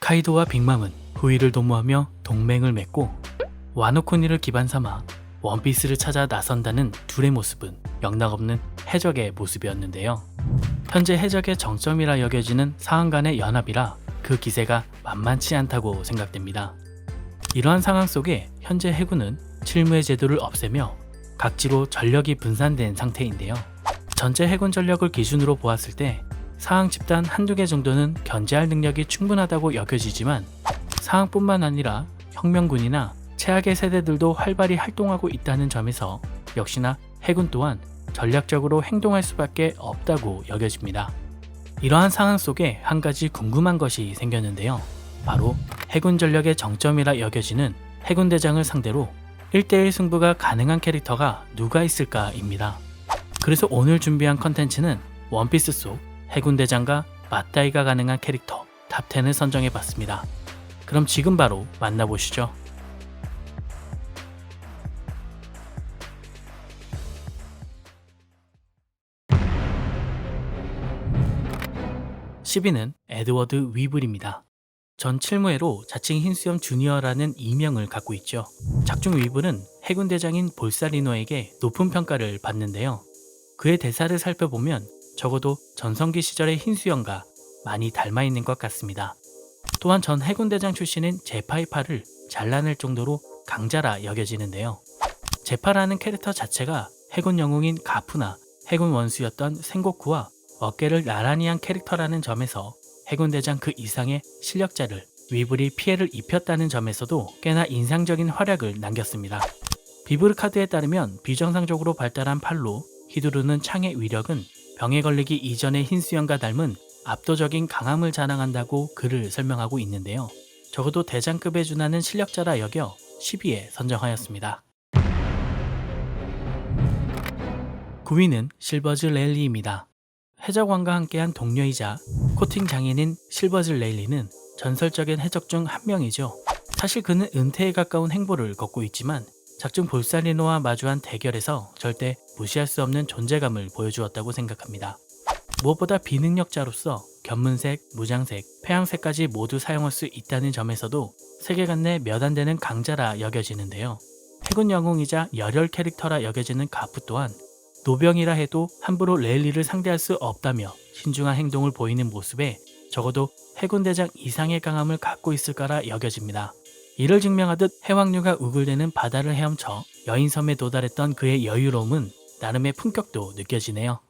카이도와 빅맘은 후위를 도모하며 동맹을 맺고 와노코니를 기반 삼아 원피스를 찾아 나선다는 둘의 모습은 영락없는 해적의 모습이었는데요. 현재 해적의 정점이라 여겨지는 사항 간의 연합이라 그 기세가 만만치 않다고 생각됩니다. 이러한 상황 속에 현재 해군은 칠무의 제도를 없애며 각지로 전력이 분산된 상태인데요. 전체 해군 전력을 기준으로 보았을 때 사항 집단 한두 개 정도는 견제할 능력이 충분하다고 여겨지지만 사항뿐만 아니라 혁명군이나 최악의 세대들도 활발히 활동하고 있다는 점에서 역시나 해군 또한 전략적으로 행동할 수밖에 없다고 여겨집니다. 이러한 상황 속에 한 가지 궁금한 것이 생겼는데요. 바로 해군 전력의 정점이라 여겨지는 해군대장을 상대로 1대1 승부가 가능한 캐릭터가 누가 있을까입니다. 그래서 오늘 준비한 컨텐츠는 원피스 속 해군대장과 맞다이가 가능한 캐릭터 탑10을 선정해봤습니다. 그럼 지금 바로 만나보시죠. 10위는 에드워드 위블입니다. 전 칠무회로 자칭 흰수염 주니어라는 이명을 갖고 있죠. 작중 위블은 해군대장인 볼사리노에게 높은 평가를 받는데요. 그의 대사를 살펴보면 적어도 전성기 시절의 흰수염과 많이 닮아있는 것 같습니다. 또한 전 해군대장 출신인 제파이파를 잘라낼 정도로 강자라 여겨지는데요. 제파라는 캐릭터 자체가 해군 영웅인 가프나 해군 원수였던 생고쿠와 어깨를 나란히 한 캐릭터라는 점에서 해군대장 그 이상의 실력자를 위블이 피해를 입혔다는 점에서도 꽤나 인상적인 활약을 남겼습니다. 비브르 카드에 따르면 비정상적으로 발달한 팔로 히두르는 창의 위력은 병에 걸리기 이전의 흰수염과 닮은 압도적인 강함을 자랑한다고 글을 설명하고 있는데요. 적어도 대장급에 준하는 실력자라 여겨 10위에 선정하였습니다. 9위는 실버즈 레일리입니다. 해적왕과 함께한 동료이자 코팅 장인인 실버즈 레일리는 전설적인 해적 중 한 명이죠. 사실 그는 은퇴에 가까운 행보를 걷고 있지만 작중 볼사리노와 마주한 대결에서 절대 무시할 수 없는 존재감을 보여주었다고 생각합니다. 무엇보다 비능력자로서 견문색, 무장색, 폐양색까지 모두 사용할 수 있다는 점에서도 세계관 내 몇 안 되는 강자라 여겨지는데요. 해군 영웅이자 열혈 캐릭터라 여겨지는 가프 또한 노병이라 해도 함부로 레일리를 상대할 수 없다며 신중한 행동을 보이는 모습에 적어도 해군대장 이상의 강함을 갖고 있을까라 여겨집니다. 이를 증명하듯 해왕류가 우글대는 바다를 헤엄쳐 여인섬에 도달했던 그의 여유로움은 나름의 품격도 느껴지네요.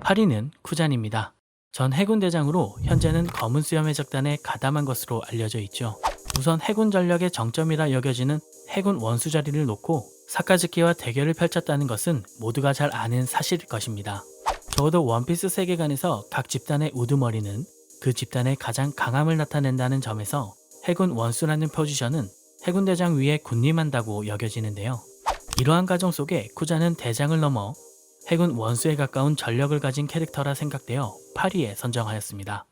8위는 쿠잔입니다. 전 해군대장으로 현재는 검은 수염 해적단에 가담한 것으로 알려져 있죠. 우선 해군 전력의 정점이라 여겨지는 해군 원수 자리를 놓고 사카즈키와 대결을 펼쳤다는 것은 모두가 잘 아는 사실일 것입니다. 적어도 원피스 세계관에서 각 집단의 우두머리는 그 집단의 가장 강함을 나타낸다는 점에서 해군 원수라는 포지션은 해군대장 위에 군림한다고 여겨지는데요. 이러한 과정 속에 쿠잔은 대장을 넘어 해군 원수에 가까운 전력을 가진 캐릭터라 생각되어 8위에 선정하였습니다.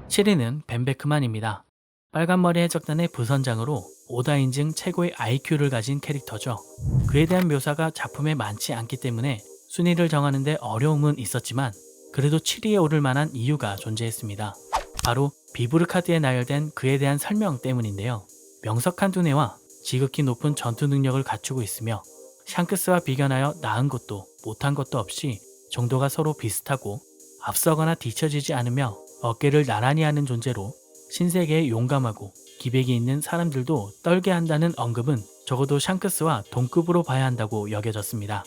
7위는 벤베크만입니다. 빨간머리 해적단의 부선장으로 오다 인증 최고의 IQ를 가진 캐릭터죠. 그에 대한 묘사가 작품에 많지 않기 때문에 순위를 정하는 데 어려움은 있었지만 그래도 7위에 오를 만한 이유가 존재했습니다. 바로 비브르 카드에 나열된 그에 대한 설명 때문인데요. 명석한 두뇌와 지극히 높은 전투 능력을 갖추고 있으며 샹크스와 비견하여 나은 것도 못한 것도 없이 정도가 서로 비슷하고 앞서거나 뒤처지지 않으며 어깨를 나란히 하는 존재로 신세계에 용감하고 기백이 있는 사람들도 떨게 한다는 언급은 적어도 샹크스와 동급으로 봐야 한다고 여겨졌습니다.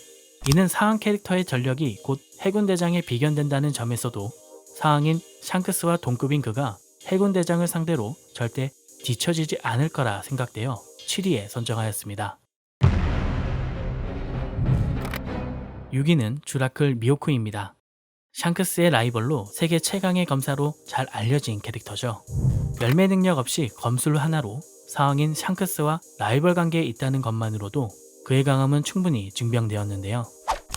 이는 사항 캐릭터의 전력이 곧 해군대장에 비견된다는 점에서도 사항인 샹크스와 동급인 그가 해군대장을 상대로 절대 뒤처지지 않을 거라 생각되어 7위에 선정하였습니다. 6위는 주라클 미오쿠입니다. 샹크스의 라이벌로 세계 최강의 검사로 잘 알려진 캐릭터죠. 열매 능력 없이 검술 하나로 사왕인 샹크스와 라이벌 관계에 있다는 것만으로도 그의 강함은 충분히 증명되었는데요.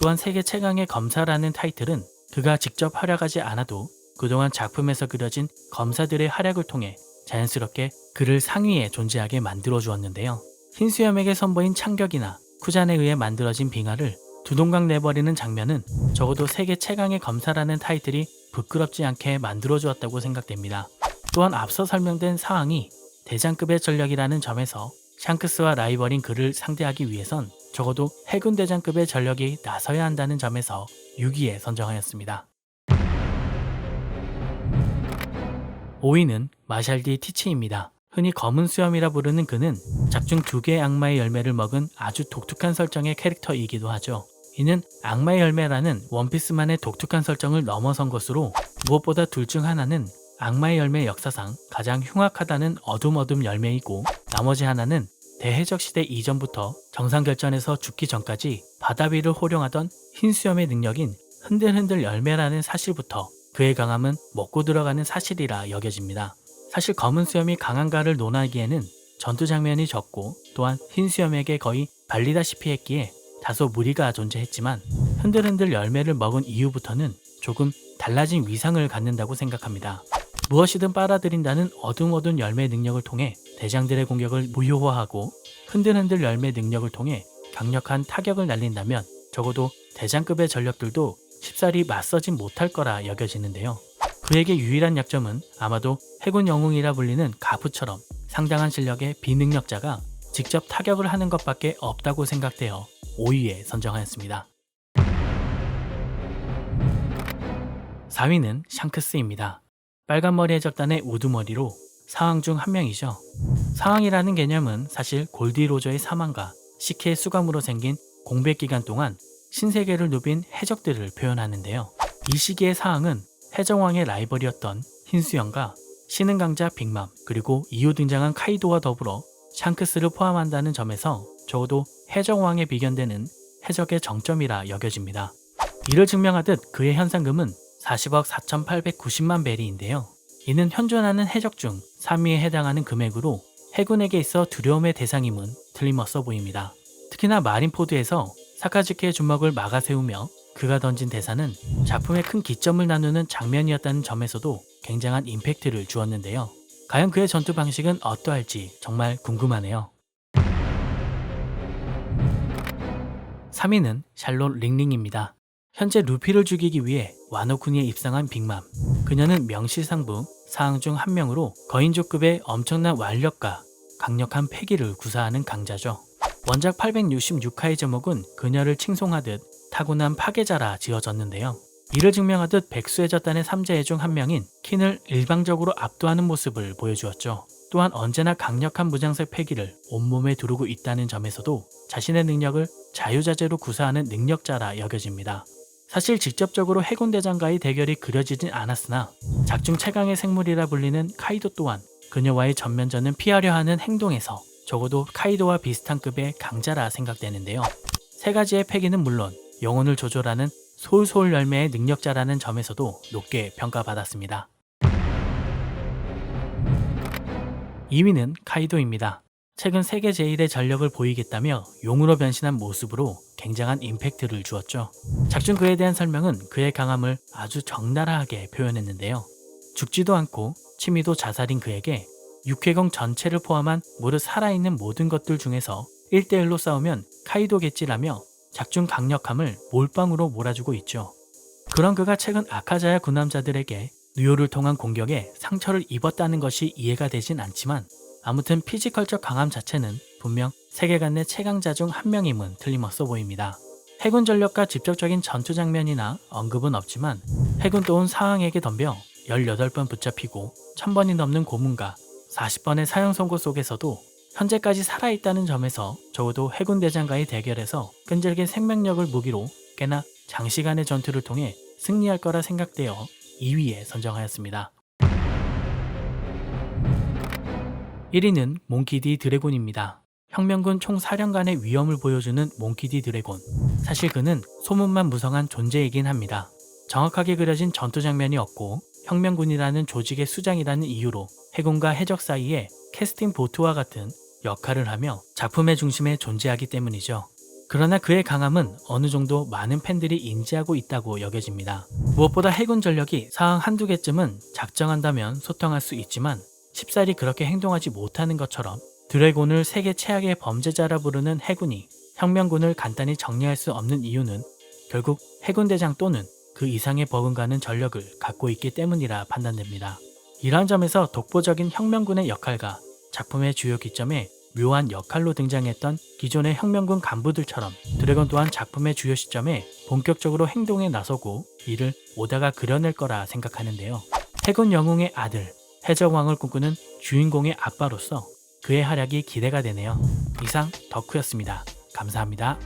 또한 세계 최강의 검사라는 타이틀은 그가 직접 활약하지 않아도 그동안 작품에서 그려진 검사들의 활약을 통해 자연스럽게 그를 상위에 존재하게 만들어 주었는데요. 흰수염에게 선보인 창격이나 쿠잔에 의해 만들어진 빙하를 두동강 내버리는 장면은 적어도 세계 최강의 검사라는 타이틀이 부끄럽지 않게 만들어주었다고 생각됩니다. 또한 앞서 설명된 사항이 대장급의 전력이라는 점에서 샹크스와 라이벌인 그를 상대하기 위해선 적어도 해군 대장급의 전력이 나서야 한다는 점에서 6위에 선정하였습니다. 5위는 마샬디 티치입니다. 흔히 검은 수염이라 부르는 그는 작중 2개의 악마의 열매를 먹은 아주 독특한 설정의 캐릭터이기도 하죠. 이는 악마의 열매라는 원피스만의 독특한 설정을 넘어선 것으로 무엇보다 둘 중 하나는 악마의 열매 역사상 가장 흉악하다는 어둠 열매이고 나머지 하나는 대해적 시대 이전부터 정상결전에서 죽기 전까지 바다 위를 호령하던 흰 수염의 능력인 흔들흔들 열매라는 사실부터 그의 강함은 먹고 들어가는 사실이라 여겨집니다. 사실 검은 수염이 강한가를 논하기에는 전투 장면이 적고 또한 흰 수염에게 거의 발리다시피 했기에 다소 무리가 존재했지만 흔들흔들 열매를 먹은 이후부터는 조금 달라진 위상을 갖는다고 생각합니다. 무엇이든 빨아들인다는 어둠 열매 능력을 통해 대장들의 공격을 무효화하고 흔들흔들 열매 능력을 통해 강력한 타격을 날린다면 적어도 대장급의 전력들도 쉽사리 맞서진 못할 거라 여겨지는데요. 그에게 유일한 약점은 아마도 해군 영웅이라 불리는 가프처럼 상당한 실력의 비능력자가 직접 타격을 하는 것밖에 없다고 생각되어 5위에 선정하였습니다. 4위는 샹크스입니다. 빨간머리 해적단의 우두머리로 사왕 중 한 명이죠. 사왕이라는 개념은 사실 골디로저의 사망과 시케의 수감으로 생긴 공백 기간 동안 신세계를 누빈 해적들을 표현하는데요. 이 시기의 사왕은 해적왕의 라이벌이었던 흰수염과 신흥 강자 빅맘 그리고 이후 등장한 카이도와 더불어 샹크스를 포함한다는 점에서 적어도 해적왕에 비견되는 해적의 정점이라 여겨집니다. 이를 증명하듯 그의 현상금은 40억 4,890만 베리인데요. 이는 현존하는 해적 중 3위에 해당하는 금액으로 해군에게 있어 두려움의 대상임은 틀림없어 보입니다. 특히나 마린포드에서 사카즈키의 주먹을 막아세우며 그가 던진 대사는 작품의 큰 기점을 나누는 장면이었다는 점에서도 굉장한 임팩트를 주었는데요. 과연 그의 전투 방식은 어떠할지 정말 궁금하네요. 3위는 샬롯 링링입니다. 현재 루피를 죽이기 위해 와노쿠니에 입성한 빅맘. 그녀는 명실상부 사항 중 한 명으로 거인조급의 엄청난 완력과 강력한 패기를 구사하는 강자죠. 원작 866화의 제목은 그녀를 칭송하듯 타고난 파괴자라 지어졌는데요. 이를 증명하듯 백수의 젖단의 3제의 중 한 명인 킨을 일방적으로 압도하는 모습을 보여주었죠. 또한 언제나 강력한 무장색 패기를 온몸에 두르고 있다는 점에서도 자신의 능력을 자유자재로 구사하는 능력자라 여겨집니다. 사실 직접적으로 해군대장과의 대결이 그려지진 않았으나 작중 최강의 생물이라 불리는 카이도 또한 그녀와의 전면전은 피하려 하는 행동에서 적어도 카이도와 비슷한 급의 강자라 생각되는데요. 세 가지의 패기는 물론 영혼을 조절하는 소울소울 열매의 능력자라는 점에서도 높게 평가받았습니다. 2위는 카이도입니다. 최근 세계 제1의 전력을 보이겠다며 용으로 변신한 모습으로 굉장한 임팩트를 주었죠. 작중 그에 대한 설명은 그의 강함을 아주 적나라하게 표현했는데요. 죽지도 않고 취미도 자살인 그에게 육해공 전체를 포함한 무릇 살아있는 모든 것들 중에서 1대1로 싸우면 카이도겠지라며 작중 강력함을 몰빵으로 몰아주고 있죠. 그런 그가 최근 아카자야 군함자들에게 누요를 통한 공격에 상처를 입었다는 것이 이해가 되진 않지만 아무튼 피지컬적 강함 자체는 분명 세계관 내 최강자 중 한 명임은 틀림없어 보입니다. 해군 전력과 직접적인 전투 장면이나 언급은 없지만 해군 또온 사항에게 덤벼 18번 붙잡히고 1000번이 넘는 고문과 40번의 사형 선고 속에서도 현재까지 살아있다는 점에서 적어도 해군 대장과의 대결에서 끈질긴 생명력을 무기로 꽤나 장시간의 전투를 통해 승리할 거라 생각되어 2위에 선정하였습니다. 1위는 몽키디 드래곤입니다. 혁명군 총사령관의 위엄을 보여주는 몽키디 드래곤. 사실 그는 소문만 무성한 존재이긴 합니다. 정확하게 그려진 전투 장면이 없고 혁명군이라는 조직의 수장이라는 이유로 해군과 해적 사이에 캐스팅 보트와 같은 역할을 하며 작품의 중심에 존재하기 때문이죠. 그러나 그의 강함은 어느 정도 많은 팬들이 인지하고 있다고 여겨집니다. 무엇보다 해군 전력이 사항 한두 개쯤은 작정한다면 소통할 수 있지만 쉽사리 그렇게 행동하지 못하는 것처럼 드래곤을 세계 최악의 범죄자라 부르는 해군이 혁명군을 간단히 정리할 수 없는 이유는 결국 해군대장 또는 그 이상의 버금가는 전력을 갖고 있기 때문이라 판단됩니다. 이러한 점에서 독보적인 혁명군의 역할과 작품의 주요 기점에 묘한 역할로 등장했던 기존의 혁명군 간부들처럼 드래곤 또한 작품의 주요 시점에 본격적으로 행동에 나서고 이를 오다가 그려낼 거라 생각하는데요. 해군 영웅의 아들, 해적왕을 꿈꾸는 주인공의 아빠로서 그의 활약이 기대가 되네요. 이상 덕후였습니다. 감사합니다.